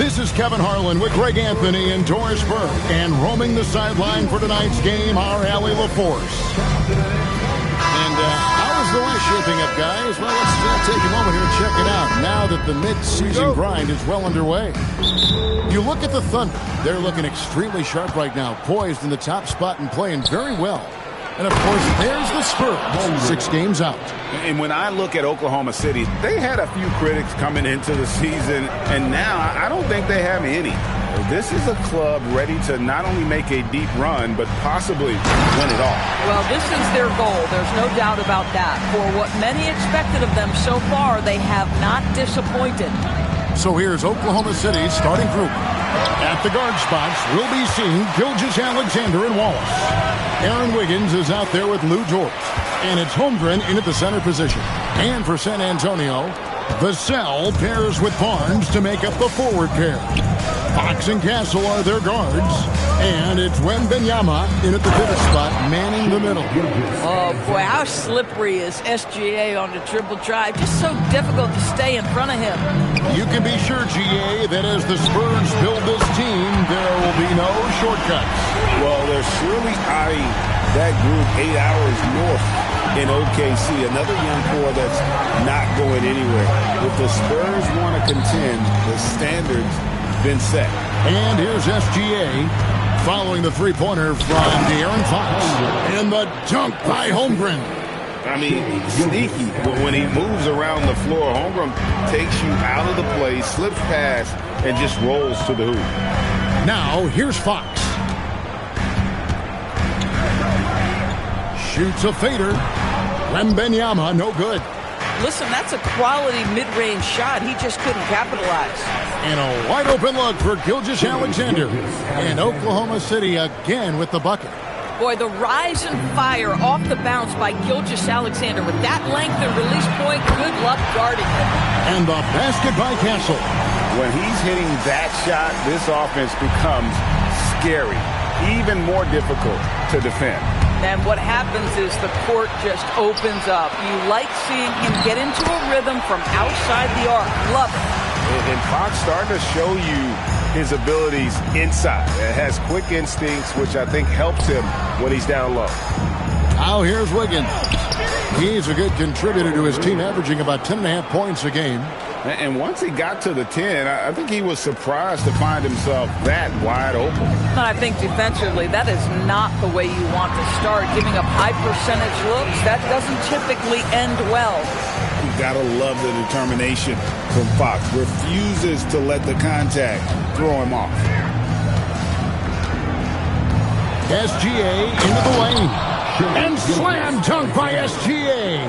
This is Kevin Harlan with Greg Anthony and Doris Burke. And roaming the sideline for tonight's game, our Allie LaForce. And how is the West shaping up, guys? Well, let's take a moment here and check it out now that the mid-season grind is well underway. You look at the Thunder. They're looking extremely sharp right now, poised in the top spot and playing very well. And, of course, there's the Spurs, 6 games out. And when I look at Oklahoma City, they had a few critics coming into the season, and now I don't think they have any. This is a club ready to not only make a deep run, but possibly win it all. Well, this is their goal. There's no doubt about that. For what many expected of them so far, they have not disappointed. So here's Oklahoma City's starting group. At the guard spots, we'll be seeing Gilgeous-Alexander and Wallace. Aaron Wiggins is out there with Lou Dort. And it's Holmgren in at the center position. And for San Antonio, Vassell pairs with Barnes to make up the forward pair. Fox and Castle are their guards. And it's Wembanyama in at the pivot spot, manning the middle. Oh, boy, how slippery is SGA on the triple drive. Just so difficult to stay in front of him. You can be sure, GA, that as the Spurs build this team, there will be no shortcuts. Well, they're surely eyeing that group 8 hours north in OKC. Another young core that's not going anywhere. If the Spurs want to contend, the standards been set. And here's SGA following the three-pointer from De'Aaron Fox. And the dunk by Holmgren. I mean, sneaky. But when he moves around the floor, Holmgren takes you out of the play, slips past, and just rolls to the hoop. Now, here's Fox. Shoots a fader. Wembanyama, no good. Listen, that's a quality mid-range shot. He just couldn't capitalize. And a wide-open look for Gilgeous-Alexander. And Oklahoma City again with the bucket. Boy, the rise and fire off the bounce by Gilgeous-Alexander. With that length and release point, good luck guarding him. And the basket by Castle. When he's hitting that shot, this offense becomes scary. Even more difficult to defend. And what happens is the court just opens up. You like seeing him get into a rhythm from outside the arc. Love it. And Fox starting to show you his abilities inside. It has quick instincts, which I think helps him when he's down low. Now here's Wiggins. He's a good contributor to his team, averaging about 10.5 points a game. And once he got to the 10, I think he was surprised to find himself that wide open. I think defensively, that is not the way you want to start. Giving up high percentage looks, that doesn't typically end well. You gotta love the determination from Fox. Refuses to let the contact throw him off. SGA into the lane. And slam dunk by SGA.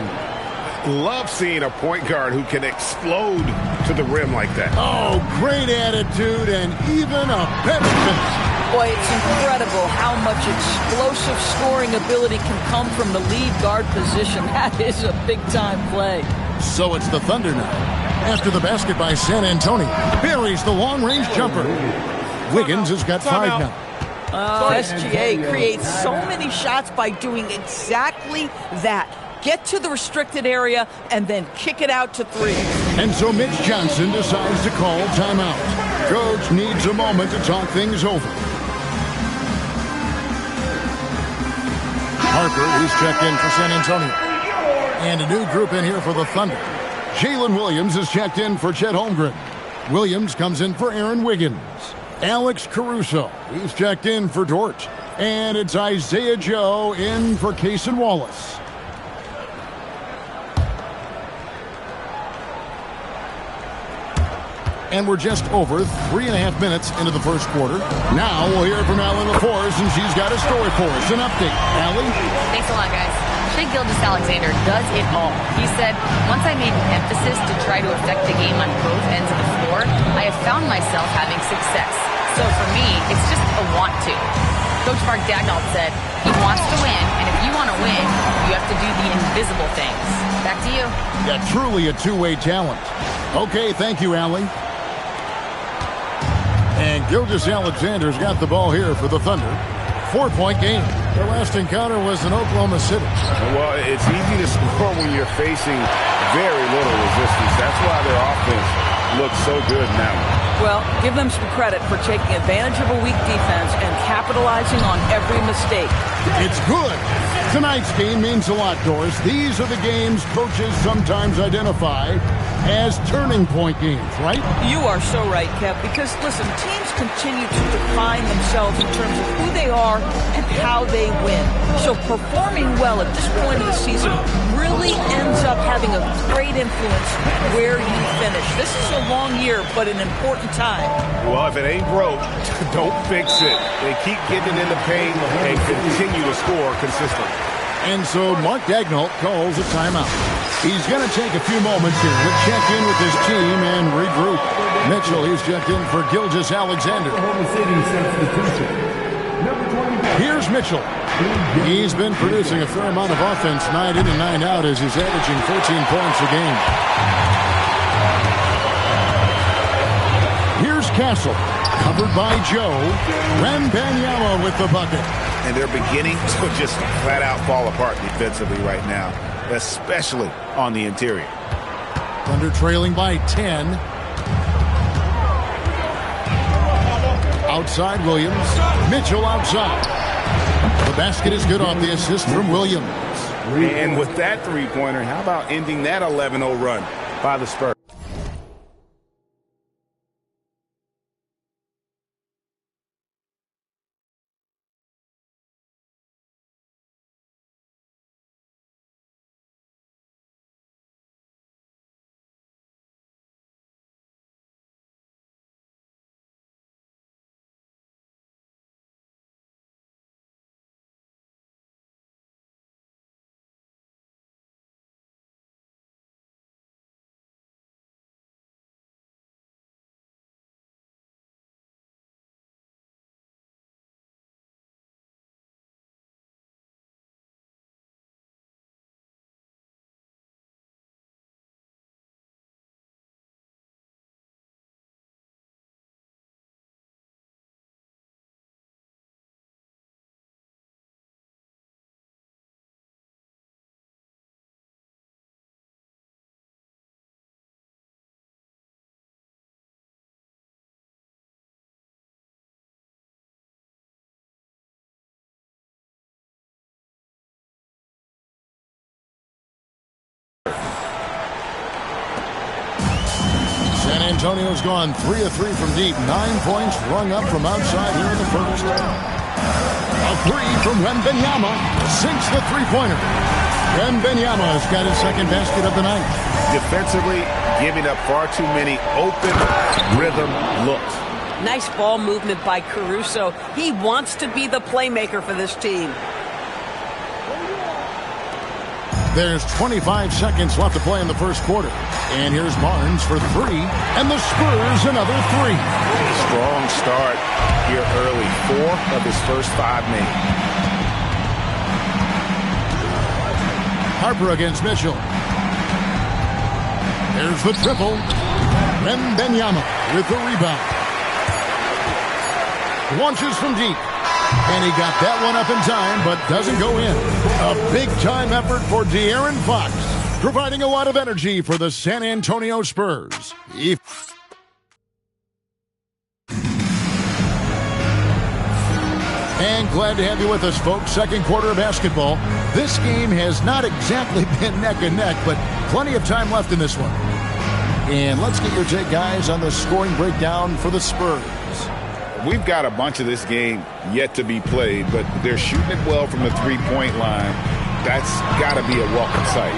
Love seeing a point guard who can explode to the rim like that. Oh, great attitude and even a better finish. Boy, it's incredible how much explosive scoring ability can come from the lead guard position. That is a big-time play. So it's the Thunder now. After the basket by San Antonio, buries the long-range jumper. Wiggins has got 5 now. SGA creates so many shots by doing exactly that. Get to the restricted area and then kick it out to 3. And so Mitch Johnson decides to call timeout. Coach needs a moment to talk things over. Harper, who's checked in for San Antonio. And a new group in here for the Thunder. Jalen Williams is checked in for Chet Holmgren. Williams comes in for Aaron Wiggins. Alex Caruso, he's checked in for Dort. And it's Isaiah Joe in for Cason Wallace. And we're just over 3.5 minutes into the first quarter. Now we'll hear from Allie LaForce, and she's got a story for us. An update. Allie? Thanks a lot, guys. Shai Gilgeous-Alexander does it all. He said, once I made an emphasis to try to affect the game on both ends of the floor, I have found myself having success. So for me, it's just a want to. Coach Mark Dagnall said, he wants to win, and if you want to win, you have to do the invisible things. Back to you. Yeah, truly a two-way talent. Okay, thank you, Allie. And Gilgeous-Alexander's got the ball here for the Thunder. 4-point game. Their last encounter was in Oklahoma City. Well, it's easy to score when you're facing very little resistance. That's why their offense looks so good now. Well, give them some credit for taking advantage of a weak defense and capitalizing on every mistake. It's good. Tonight's game means a lot, Doris. These are the games coaches sometimes identify as turning point games, right? You are so right, Kev, because, listen, teams continue to define themselves in terms of who they are and how they win. So performing well at this point of the season really ends up having a great influence where you finish. This is a long year, but an important time. Well, if it ain't broke, don't fix it. They keep getting in the paint and continue to score consistently. And so Mark Daigneault calls a timeout. He's going to take a few moments here to check in with his team and regroup. Mitchell, he's checked in for Gilgeous Alexander. Here's Mitchell. He's been producing a fair amount of offense night in and night out as he's averaging 14 points a game. Here's Castle, covered by Joe. Wembanyama with the bucket. And they're beginning to just flat out fall apart defensively right now, especially on the interior. Thunder trailing by 10. Outside Williams. Mitchell outside. The basket is good off the assist from Williams. And with that three-pointer, how about ending that 11-0 run by the Spurs? San Antonio's gone 3 of 3 from deep. 9 points rung up from outside here in the first. A three from Wembanyama sinks the three-pointer. Wembanyama's got his second basket of the night. Defensively, giving up far too many open rhythm looks. Nice ball movement by Caruso. He wants to be the playmaker for this team. There's 25 seconds left to play in the first quarter. And here's Barnes for three. And the Spurs another three. Strong start here early. 4 of his first 5 made. Harper against Mitchell. There's the triple. Wembanyama with the rebound. Launches from deep. And he got that one up in time, but doesn't go in. A big-time effort for De'Aaron Fox, providing a lot of energy for the San Antonio Spurs. And glad to have you with us, folks. Second quarter of basketball. This game has not exactly been neck and neck, but plenty of time left in this one. And let's get your take, guys, on the scoring breakdown for the Spurs. We've got a bunch of this game yet to be played, but they're shooting it well from the three-point line. That's got to be a welcome sight.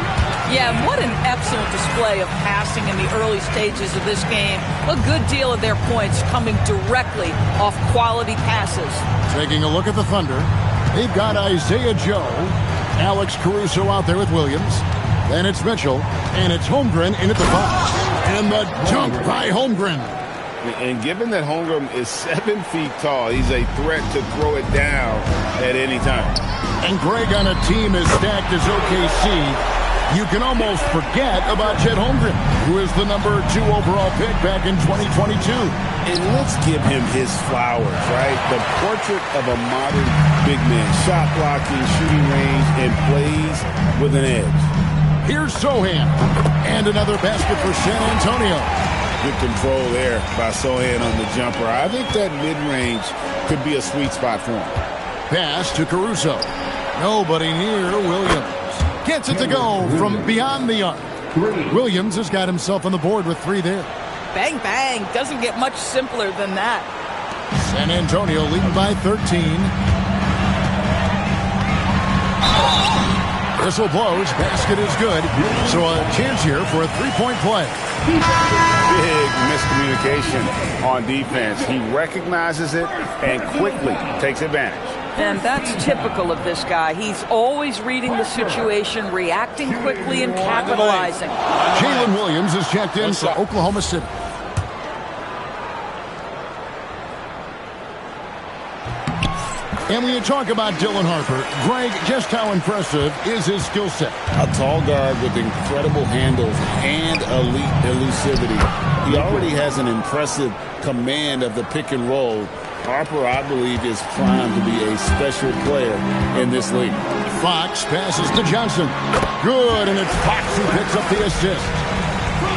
Yeah, what an excellent display of passing in the early stages of this game. A good deal of their points coming directly off quality passes. Taking a look at the Thunder, they've got Isaiah Joe, Alex Caruso out there with Williams. Then it's Mitchell, and it's Holmgren in at the 5. And the dunk by Holmgren. And given that Holmgren is 7 feet tall, he's a threat to throw it down at any time. And Greg, on a team as stacked as OKC, you can almost forget about Chet Holmgren, who is the number 2 overall pick back in 2022. And let's give him his flowers, right? The portrait of a modern big man. Shot blocking, shooting range, and plays with an edge. Here's Sohan. And another basket for San Antonio. Good control there by Sohan on the jumper. I think that mid-range could be a sweet spot for him. Pass to Caruso. Nobody near Williams. Gets it to go from beyond the arc. Williams has got himself on the board with 3 there. Bang, bang. Doesn't get much simpler than that. San Antonio leading by 13. Whistle blows. Basket is good. So a chance here for a 3-point play. Big miscommunication on defense. He recognizes it and quickly takes advantage. And that's typical of this guy. He's always reading the situation, reacting quickly, and capitalizing. Jalen Williams is checked in for Oklahoma City. And when you talk about Dylan Harper, Greg, just how impressive is his skill set? A tall guard with incredible handles and elite elusivity. He already has an impressive command of the pick and roll. Harper, I believe, is primed to be a special player in this league. Fox passes to Johnson. Good, and it's Fox who picks up the assist.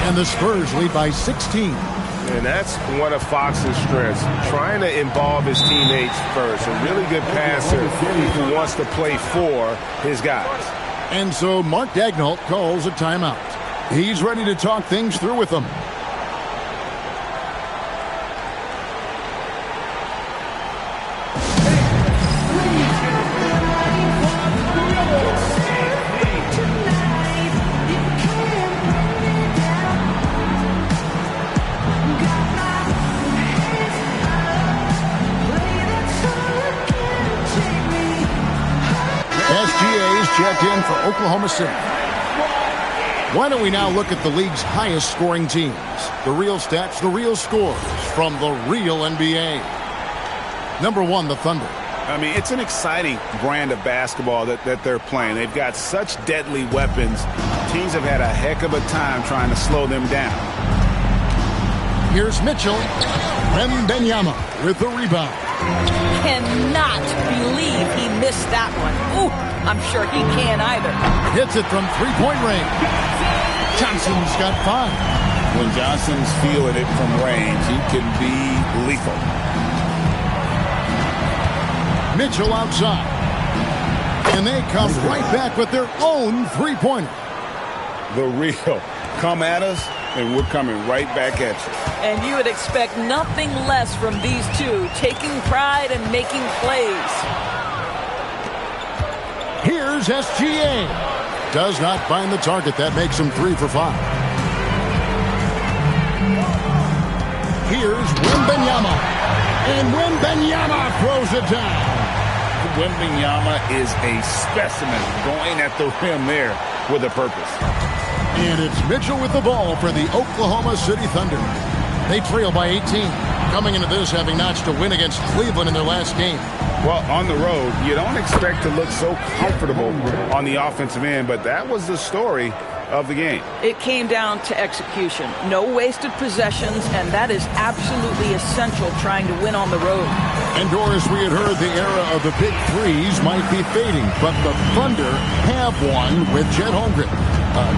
And the Spurs lead by 16. And that's one of Fox's strengths, trying to involve his teammates first. A really good passer who wants to play for his guys. And so Mark Daigneault calls a timeout. He's ready to talk things through with them. Checked in for Oklahoma City. Why don't we now look at the league's highest scoring teams? The real stats, the real scores from the real NBA. Number 1, the Thunder. I mean, it's an exciting brand of basketball that they're playing. They've got such deadly weapons. Teams have had a heck of a time trying to slow them down. Here's Mitchell. Wembanyama with the rebound. Cannot believe he missed that one. Ooh, I'm sure he can't either. Hits it from 3-point range. Johnson's got 5. When Johnson's feeling it from range, he can be lethal. Mitchell outside. And they come right back with their own 3-pointer. The real. Come at us, and we're coming right back at you. And you would expect nothing less from these two, taking pride and making plays. Here's SGA. Does not find the target. That makes him 3 for 5. Here's Wembanyama. And Wembanyama throws it down. Wembanyama is a specimen going at the rim there with a purpose. And it's Mitchell with the ball for the Oklahoma City Thunder. They trail by 18, coming into this having notched a win against Cleveland in their last game. Well, on the road, you don't expect to look so comfortable on the offensive end, but that was the story of the game. It came down to execution. No wasted possessions, and that is absolutely essential trying to win on the road. And Doris, we had heard the era of the big threes might be fading, but the Thunder have one with Chet Holmgren,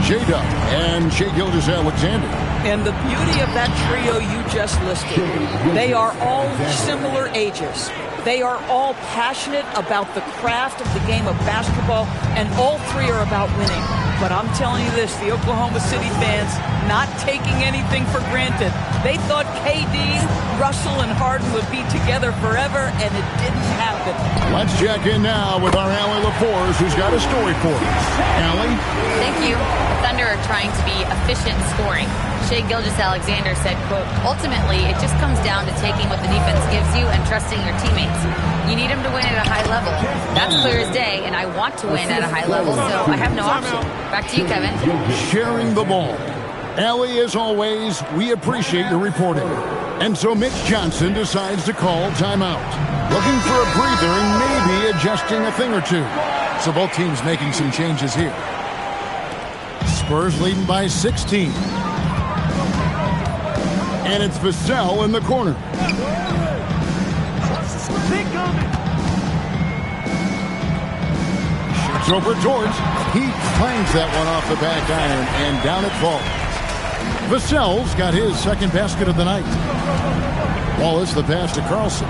J-Dub, and Shai Gilgeous-Alexander. And the beauty of that trio you just listed, they are all similar ages. They are all passionate about the craft of the game of basketball, and all 3 are about winning. But I'm telling you this, the Oklahoma City fans not taking anything for granted. They thought KD, Russell, and Harden would be together forever, and it didn't happen. Let's check in now with our Allie LaForce, who's got a story for us. Allie? Thank you. The Thunder are trying to be efficient in scoring. Shai Gilgeous-Alexander said, quote, ultimately, it just comes down to taking what the defense gives you and trusting your teammates. You need them to win at a high level. That's clear as day, and I want to win at a high level, so I have no option. Back to you, Kevin. Sharing the ball. Allie, as always, we appreciate your reporting. And so Mitch Johnson decides to call timeout. Looking for a breather and maybe adjusting a thing or two. So both teams making some changes here. Spurs leading by 16. And it's Vassell in the corner. Shoots over George. He clangs that one off the back iron, and down it falls. Vassell's got his second basket of the night. Wallace, the pass to Carlson.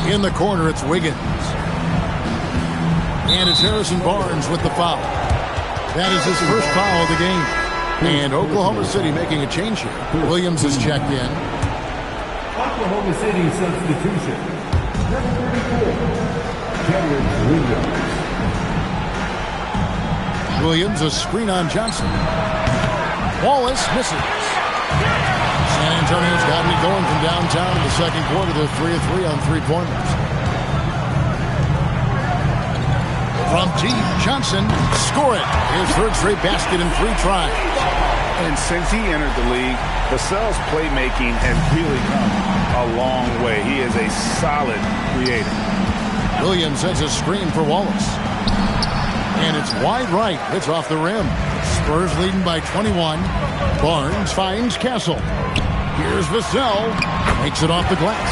In the corner, it's Wiggins. And it's Harrison Barnes with the foul. That is his first foul of the game. And Oklahoma City making a change here. Williams is checked in. Oklahoma City substitution. Number 34, Williams. Williams, a screen on Johnson. Wallace misses. San Antonio's gotten it going from downtown in the second quarter. They're 3 of 3 on three-pointers. From deep, Johnson, score it. His third straight basket in 3 tries. And since he entered the league, Vassell's playmaking has really come a long way. He is a solid creator. Williams sets a screen for Wallace. And it's wide right. It's off the rim. Spurs leading by 21. Barnes finds Castle. Here's Vassell. Makes it off the glass.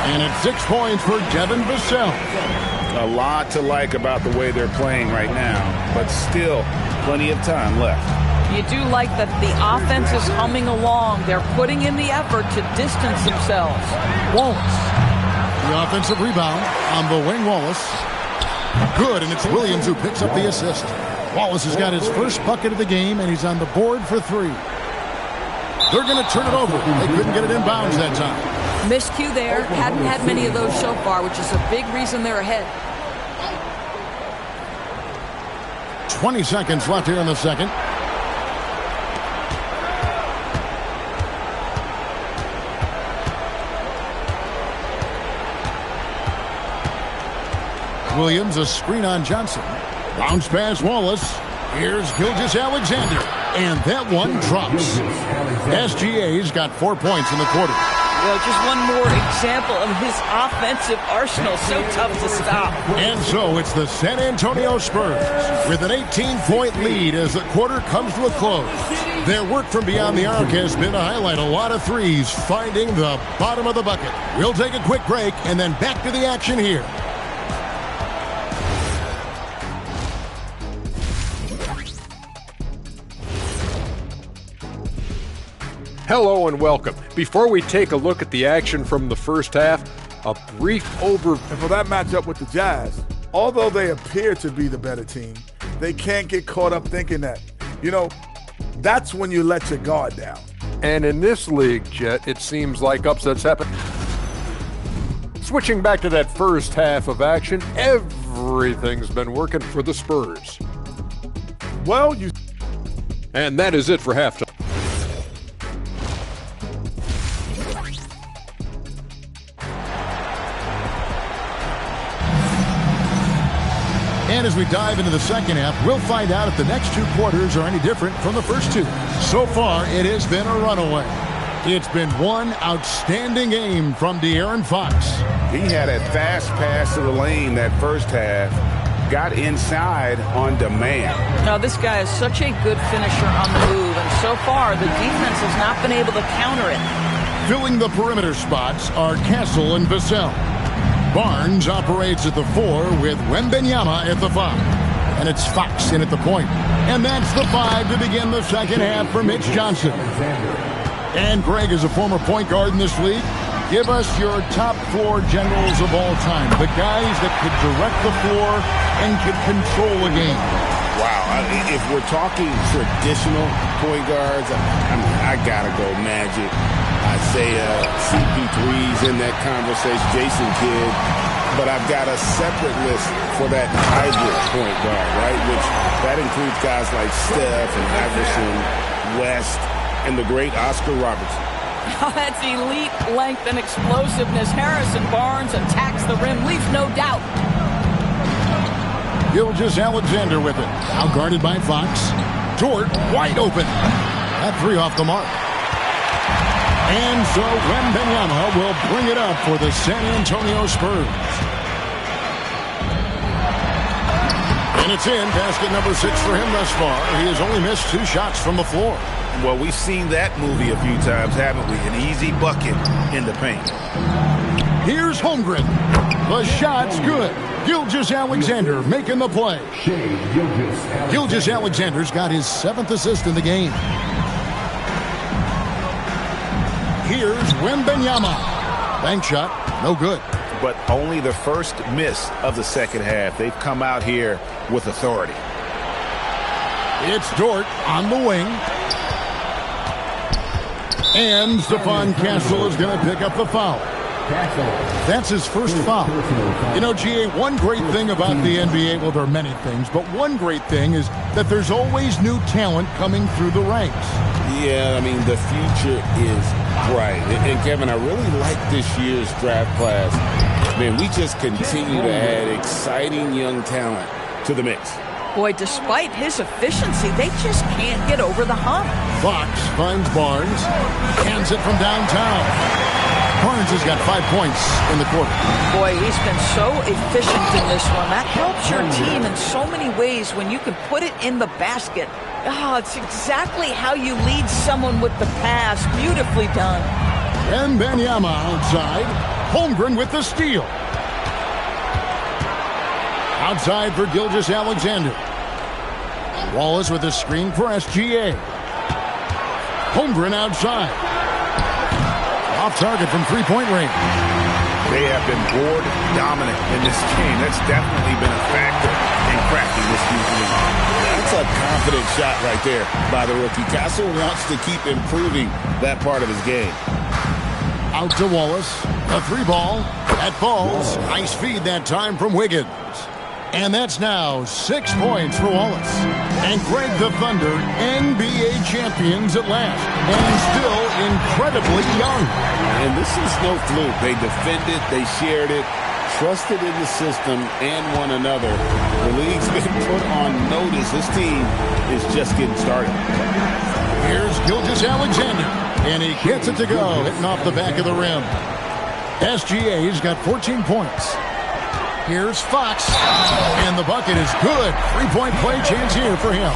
And it's 6 points for Devin Vassell. A lot to like about the way they're playing right now, but still plenty of time left. You do like that the offense is humming along. They're putting in the effort to distance themselves. Wallace. The offensive rebound on the wing. Wallace. Good, and it's Williams who picks up the assist. Wallace has got his first bucket of the game, and he's on the board for 3. They're going to turn it over. They couldn't get it in bounds that time. Miscue there. Hadn't had many of those so far, which is a big reason they're ahead. 20 seconds left here in the second. Williams, a screen on Johnson. Bounce pass Wallace. Here's Gilgeous-Alexander. And that one drops. SGA's got 4 points in the quarter. Well, just one more example of his offensive arsenal. So tough to stop. And so it's the San Antonio Spurs with an 18-point lead as the quarter comes to a close. Their work from beyond the arc has been to highlight a lot of threes, finding the bottom of the bucket. We'll take a quick break and then back to the action here. Hello and welcome. Before we take a look at the action from the first half, a brief overview. And for that matchup with the Jazz, although they appear to be the better team, they can't get caught up thinking that. You know, that's when you let your guard down. And in this league, Jet, it seems like upsets happen. Switching back to that first half of action, everything's been working for the Spurs. Well, And that is it for halftime. And as we dive into the second half, we'll find out if the next 2 quarters are any different from the first 2. So far, it has been a runaway. It's been one outstanding game from De'Aaron Fox. He had a fast pass to the lane that first half, got inside on demand. Now, this guy is such a good finisher on the move, and so far, the defense has not been able to counter it. Filling the perimeter spots are Castle and Vassell. Barnes operates at the 4 with Wembenyama at the 5. And it's Fox in at the point. And that's the 5 to begin the second half for Mitch Johnson. And Greg is a former point guard in this league. Give us your top 4 generals of all time. The guys that could direct the floor and could control a game. Wow. If we're talking traditional point guards, I got to go Magic. Isaiah, CP3's in that conversation, Jason Kidd. But I've got a separate list for that hybrid point guard, right? Which that includes guys like Steph and Iverson, West, and the great Oscar Robertson. That's elite length and explosiveness. Harrison Barnes attacks the rim, leaves no doubt. Gilgeous-Alexander with it. Now guarded by Fox. Dort wide open. That 3 off the mark. And so Wembenyama will bring it up for the San Antonio Spurs. And it's in. Basket number 6 for him thus far. He has only missed 2 shots from the floor. Well, we've seen that movie a few times, haven't we? An easy bucket in the paint. Here's Holmgren. The shot's good. Gilgeous-Alexander making the play. Gilgeous-Alexander's got his 7th assist in the game. here's Wembanyama. Bank shot, no good. But only the first miss of the second half. They've come out here with authority. It's Dort on the wing. And Stephon Castle is going to pick up the foul. That's his first foul. You know, GA, one great thing about the NBA, well, there are many things, but one great thing is that there's always new talent coming through the ranks. Yeah, I mean, the future is bright. And Kevin, I really like this year's draft class. Man, we just continue to add exciting young talent to the mix. Boy, despite his efficiency, they just can't get over the hump. Fox finds Barnes, hands it from downtown. Barnes has got 5 points in the quarter. Boy, he's been so efficient in this one. That helps your team in so many ways when you can put it in the basket. Oh, it's exactly how you lead someone with the pass. Beautifully done. Wembanyama outside. Holmgren with the steal. Outside for Gilgeous-Alexander. Wallace with a screen for SGA. Holmgren outside. Off target from three-point range. They have been board dominant in this game. That's definitely been a factor in cracking this season. That's a confident shot right there by the rookie. Castle wants to keep improving that part of his game. Out to Wallace. A three ball. That falls. Nice feed that time from Wiggins. And that's now 6 points for Wallace. And Greg, the Thunder, NBA champions at last. And still incredibly young. And this is no fluke. They defended, they shared it, trusted in the system and one another. The league's been put on notice. This team is just getting started. Here's Gilgeous-Alexander. And he gets it to go, hitting off the back of the rim. SGA's got 14 points. Here's Fox, and the bucket is good. Three-point play chance here for him.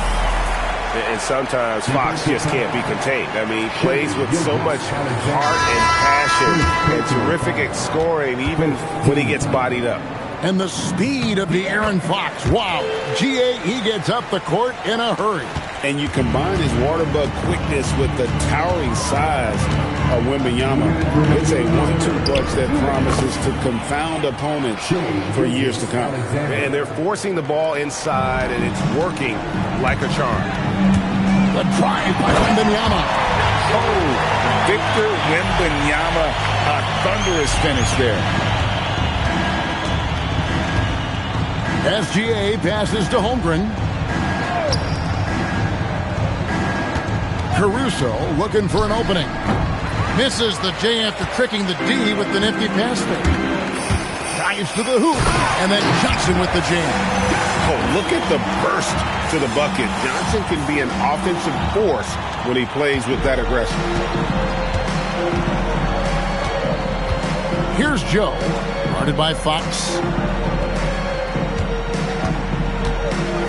And sometimes Fox just can't be contained. I mean, he plays with so much heart and passion and terrific at scoring, even when he gets bodied up. And the speed of the Aaron Fox. Wow. GA, he gets up the court in a hurry. And you combine his water bug quickness with the towering size of Wembanyama. It's a 1-2 punch that promises to confound opponents for years to come. And they're forcing the ball inside, and it's working like a charm. The drive by Wembanyama. Oh, Victor Wembanyama, a thunderous finish there. SGA passes to Holmgren. Caruso looking for an opening. Misses the J after tricking the D with the nifty pass fake. Dives to the hoop, and then Johnson with the jam. Oh, look at the burst to the bucket. Johnson can be an offensive force when he plays with that aggression. Here's Joe, guarded by Fox.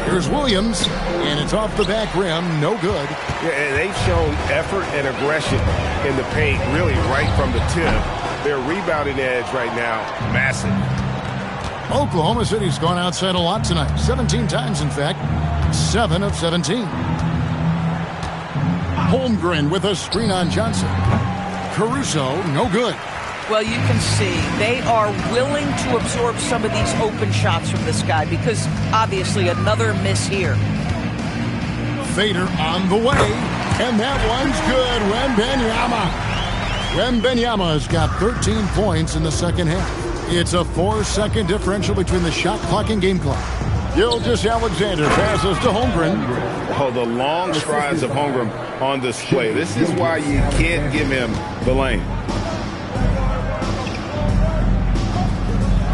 Here's Williams, and it's off the back rim, no good. Yeah, and they've shown effort and aggression in the paint, really right from the tip. Their rebounding edge right now, massive. Oklahoma City's gone outside a lot tonight. 17 times, in fact. 7 of 17. Holmgren with a screen on Johnson. Caruso, no good. Well, you can see they are willing to absorb some of these open shots from this guy because obviously another miss here. Fader on the way, and that one's good. Wembanyama's got 13 points in the second half. It's a 4-second differential between the shot clock and game clock. Gilgeous-Alexander passes to Holmgren. Oh, the long strides of Holmgren on display. This is why you can't give him the lane.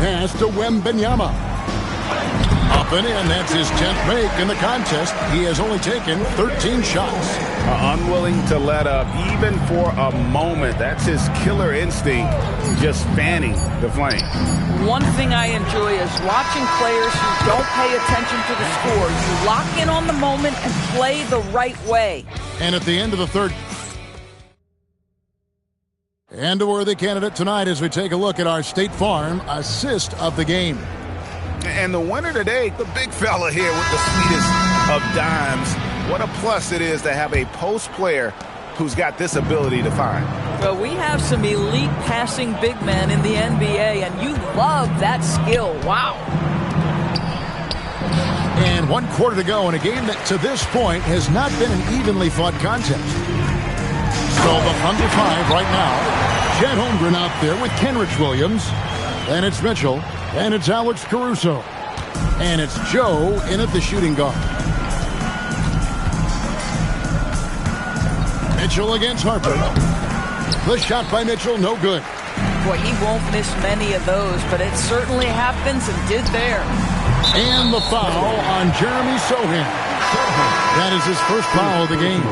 Pass to Wembanyama. Up and in, that's his 10th make in the contest. He has only taken 13 shots. Unwilling to let up, even for a moment. That's his killer instinct, just fanning the flame. One thing I enjoy is watching players who don't pay attention to the score. You lock in on the moment and play the right way. And at the end of the third, and a worthy candidate tonight as we take a look at our State Farm assist of the game. And the winner today, the big fella here with the sweetest of dimes. What a plus it is to have a post player who's got this ability to find. Well, we have some elite passing big men in the NBA, and you love that skill. Wow. And 1 quarter to go in a game that to this point has not been an evenly fought contest. So the Thunder 5 right now. Chet Holmgren out there with Kenrich Williams. And it's Mitchell. And it's Alex Caruso. And it's Joe in at the shooting guard. Mitchell against Harper. The shot by Mitchell, no good. Boy, he won't miss many of those, but it certainly happens and did there. And the foul on Jeremy Sohan. That is his first foul of the game.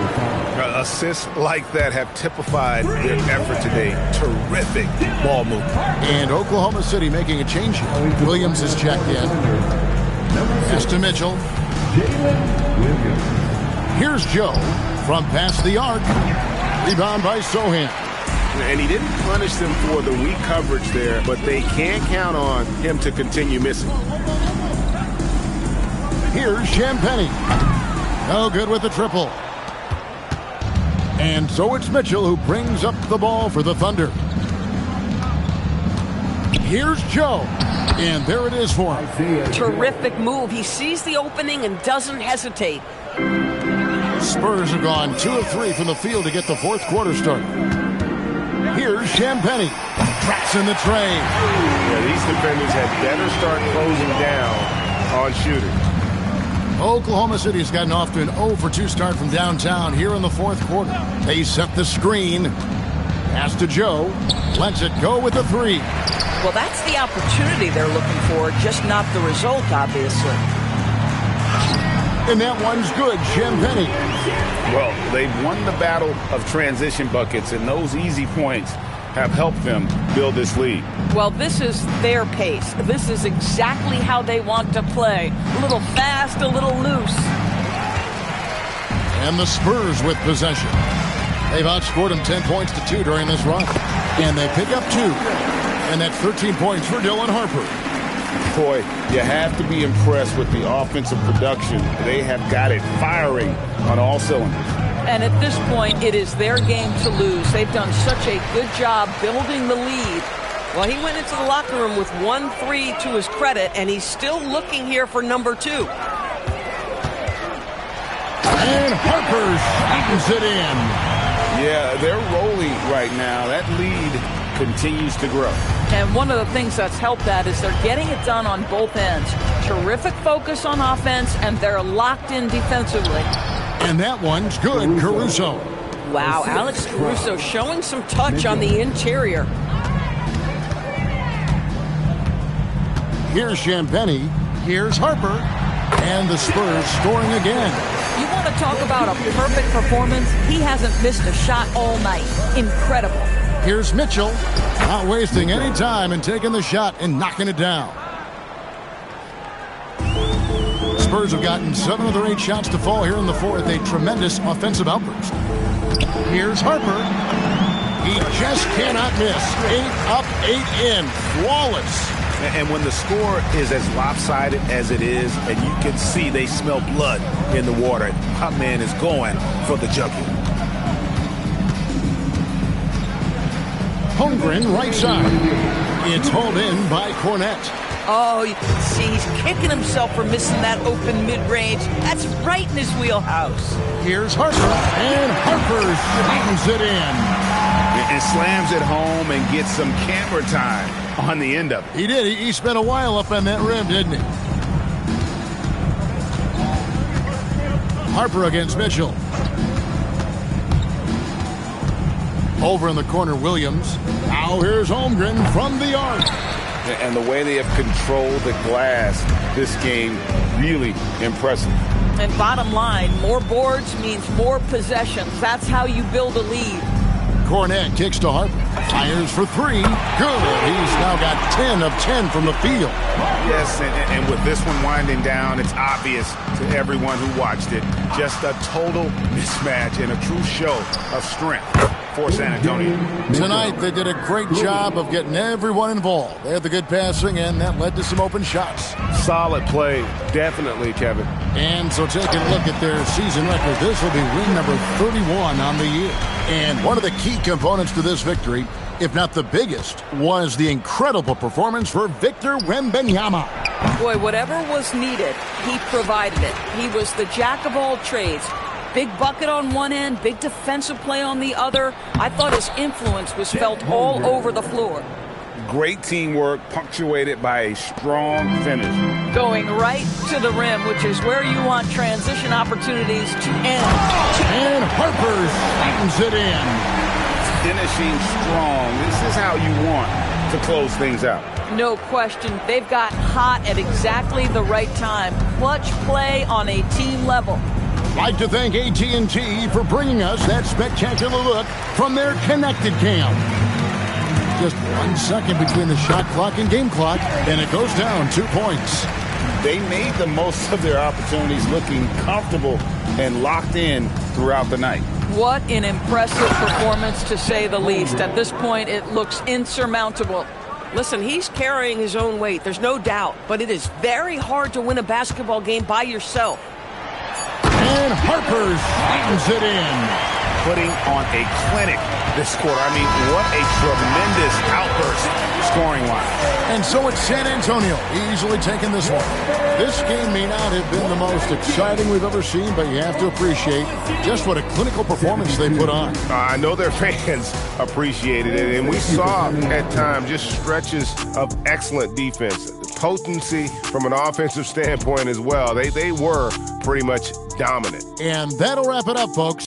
Assists like that have typified their effort today. Terrific ball movement. And Oklahoma City making a change here. Williams is checked in. Pass to Mitchell. Here's Joe from past the arc. Rebound by Sohan. And he didn't punish them for the weak coverage there, but they can count on him to continue missing. Here's Champagnie. No good with the triple. And so it's Mitchell who brings up the ball for the Thunder. Here's Joe. And there it is for him. Terrific move. He sees the opening and doesn't hesitate. Spurs have gone 2 of 3 from the field to get the fourth quarter started. Here's Champagnie. Tracks in the tray. Yeah, these defenders had better start closing down on shooters. Oklahoma City has gotten off to an 0 for 2 start from downtown here in the fourth quarter. They set the screen. Pass to Joe. Lets it go with the 3. Well, that's the opportunity they're looking for, just not the result, obviously. And that one's good, Champagnie. Well, they've won the battle of transition buckets, and those easy points have helped them build this lead. Well, this is their pace. This is exactly how they want to play. A little fast, a little loose. And the Spurs with possession. They've outscored them 10 points to 2 during this run. And they pick up 2. And that's 13 points for Dylan Harper. Boy, you have to be impressed with the offensive production. They have got it firing on all cylinders. And at this point, it is their game to lose. They've done such a good job building the lead. Well, he went into the locker room with 1-3 to his credit, and he's still looking here for number 2. And Harper shoots it in. Yeah, they're rolling right now. That lead continues to grow. And one of the things that's helped that is they're getting it done on both ends. Terrific focus on offense, and they're locked in defensively. And that one's good, Caruso. Wow, Alex Caruso showing some touch on the interior. Here's Champagnie. Here's Harper. And the Spurs scoring again. You want to talk about a perfect performance? He hasn't missed a shot all night. Incredible. Here's Mitchell. Not wasting any time and taking the shot and knocking it down. Spurs have gotten 7 of their 8 shots to fall here in the fourth. A tremendous offensive outburst. Here's Harper. He just cannot miss. 8 up, 8 in. Flawless. And when the score is as lopsided as it is, and you can see they smell blood in the water, Hot Man is going for the jugular. Holmgren right side. It's hauled in by Cornette. Oh, you can see he's kicking himself for missing that open mid-range. That's right in his wheelhouse. Here's Harper, and Harper slams it in. And slams it home and gets some camera time on the end of it. He did. He spent a while up on that rim, didn't he? Harper against Mitchell. Over in the corner, Williams. Now here's Holmgren from the arc. And the way they have controlled the glass this game, really impressive. And bottom line, more boards means more possessions. That's how you build a lead. Cornette kicks to Harper. Fires for 3. Good. He's now got 10 of 10 from the field. Yes, and with this one winding down, it's obvious to everyone who watched it. Just a total mismatch and a true show of strength for San Antonio. Tonight, they did a great job of getting everyone involved. They had the good passing, and that led to some open shots. Solid play, definitely, Kevin. And so taking a look at their season record, this will be win number 31 on the year. And one of the key components to this victory, if not the biggest, was the incredible performance for Victor Wembanyama. Boy, whatever was needed, he provided it. He was the jack of all trades. Big bucket on one end, big defensive play on the other. I thought his influence was felt all over the floor. Great teamwork, punctuated by a strong finish. Going right to the rim, which is where you want transition opportunities to end. And Harper slams it in. Finishing strong. This is how you want to close things out. No question. They've got hot at exactly the right time. Clutch play on a team level. Like to thank AT&T for bringing us that spectacular look from their connected cam. Just 1 second between the shot clock and game clock, and it goes down 2 points. They made the most of their opportunities, looking comfortable and locked in throughout the night. What an impressive performance, to say the least. At this point, it looks insurmountable. Listen, he's carrying his own weight, there's no doubt, but it is very hard to win a basketball game by yourself. And Harper slams it in. Putting on a clinic this quarter. I mean, what a tremendous outburst scoring-wise. And so it's San Antonio easily taking this one. This game may not have been the most exciting we've ever seen, but you have to appreciate just what a clinical performance they put on. I know their fans appreciated it, and we saw at times just stretches of excellent defense. Potency from an offensive standpoint as well. They were pretty much dominant. And that'll wrap it up, folks.